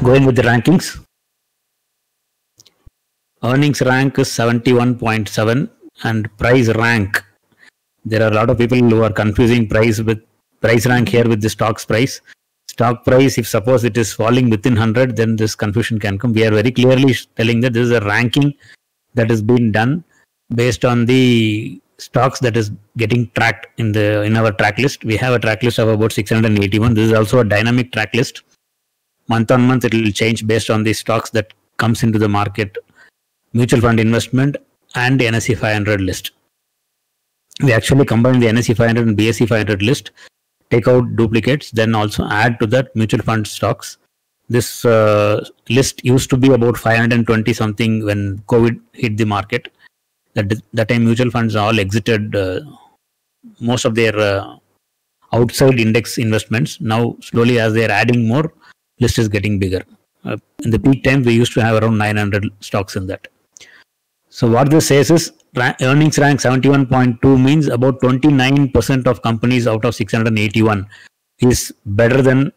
Going with the rankings, earnings rank is 71.7 and price rank. There are a lot of people who are confusing price rank here with the stock's price. Stock price, if suppose it is falling within 100, then this confusion can come. We are very clearly telling that this is a ranking that is being done based on the stocks that is getting tracked in our track list. We have a track list of about 681. This is also a dynamic track list. Month on month, it will change based on the stocks that comes into the market, mutual fund investment, and NSE 500 list. We actually combine the NSE 500 and BSE 500 list, take out duplicates, then also add to that mutual fund stocks. This list used to be about 520 something when COVID hit the market. That time mutual funds all exited most of their outside index investments. Now slowly as they are adding more, list is getting bigger. In the peak time we used to have around 900 stocks in that. So what this says is earnings rank 71.2 means about 29% of companies out of 681 is better than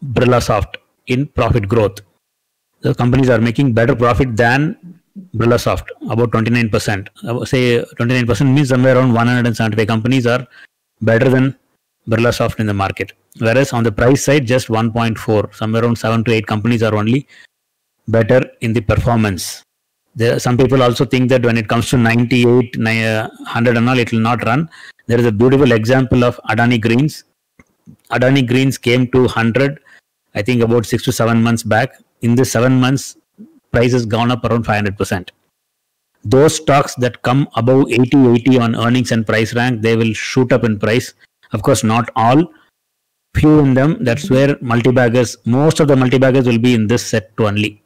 Birlasoft in profit growth. The companies are making better profit than Birlasoft, about 29%. Say 29% means somewhere around 175 companies are better than Birlasoft in the market. Whereas on the price side, just 1.4, somewhere around 7 to 8 companies are only better in the performance. Some people also think that when it comes to 98, 100 and all, it will not run. There is a beautiful example of Adani Greens. Adani Greens came to 100, I think about 6 to 7 months back. In this 7 months, price has gone up around 500%. Those stocks that come above 80 on earnings and price rank, they will shoot up in price. Of course, not all. Few in them, that's where multi-baggers, most of the multi-baggers will be in this set only.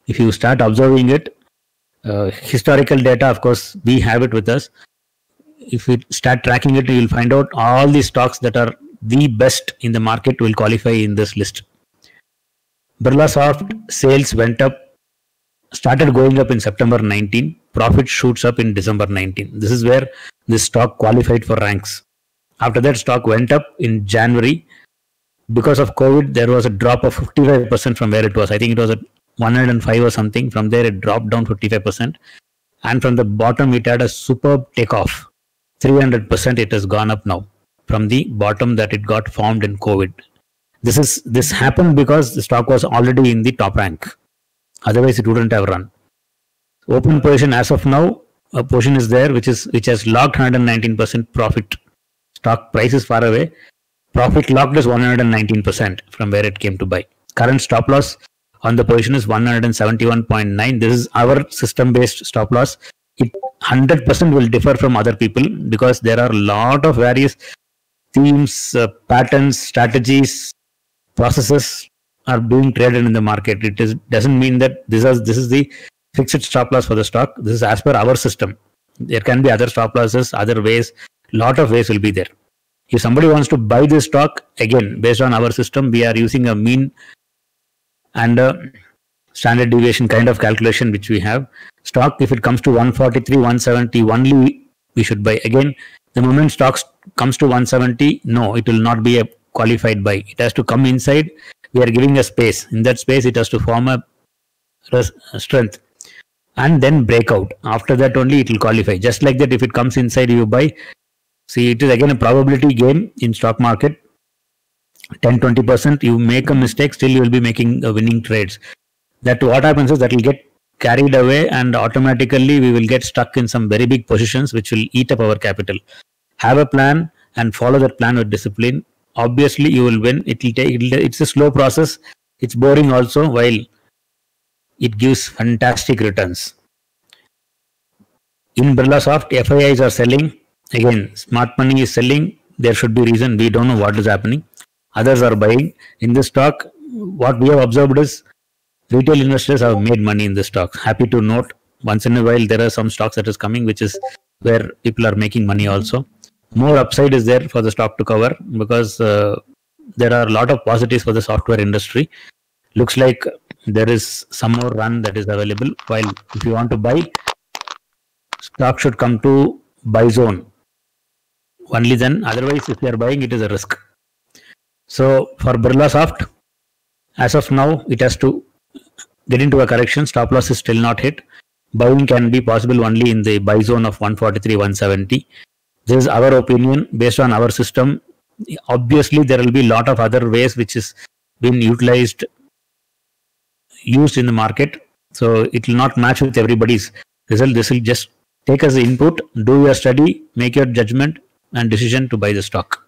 If you start observing it, historical data, of course, we have it with us. If we start tracking it, you will find out all the stocks that are the best in the market will qualify in this list. Birlasoft sales went up, started going up in September 19. Profit shoots up in December 19. This is where this stock qualified for ranks. After that, stock went up in January. Because of COVID, there was a drop of 55% from where it was. I think it was at 105 or something. From there, it dropped down 55%. And from the bottom, it had a superb takeoff. 300% it has gone up now from the bottom that it got formed in COVID. This happened because the stock was already in the top rank. Otherwise, it wouldn't have run. Open position as of now, a position is there which has locked 119% profit. Stock price is far away. Profit locked is 119% from where it came to buy. Current stop loss on the position is 171.9. This is our system-based stop loss. It 100% will differ from other people because there are a lot of various themes, patterns, strategies, processes are being traded in the market. It doesn't mean that this is the fixed stop loss for the stock. This is as per our system. There can be other stop losses, other ways. Lot of ways will be there. If somebody wants to buy this stock, again, based on our system, we are using a mean and a standard deviation kind of calculation which we have. Stock, if it comes to 143, 170, only we should buy. Again, the moment stock comes to 170, no, it will not be a qualified buy. It has to come inside. We are giving a space. In that space, it has to form a strength and then break out. After that only it will qualify. Just like that, if it comes inside, you buy. See, it is again a probability game in stock market. 10-20%, you make a mistake, still you will be making winning trades. That what happens is that will get carried away and automatically we will get stuck in some very big positions which will eat up our capital. Have a plan and follow that plan with discipline. Obviously, you will win. It's a slow process. It's boring also, while it gives fantastic returns. In Birlasoft, FIIs are selling. Again, smart money is selling. There should be reason. We don't know what is happening. Others are buying. In this stock, what we have observed is retail investors have made money in this stock. Happy to note, once in a while there are some stocks that is coming, which is where people are making money also. More upside is there for the stock to cover because there are a lot of positives for the software industry. Looks like there is some more run that is available. While if you want to buy, stock should come to buy zone. Only then, otherwise if you are buying, it is a risk. So for Birlasoft, As of now, it has to get into a correction. Stop loss is still not hit. Buying can be possible only in the buy zone of 143, 170. This is our opinion based on our system. Obviously, there will be a lot of other ways which is been used in the market. So it will not match with everybody's result. This will just take as the input, do your study, make your judgment and decision to buy the stock.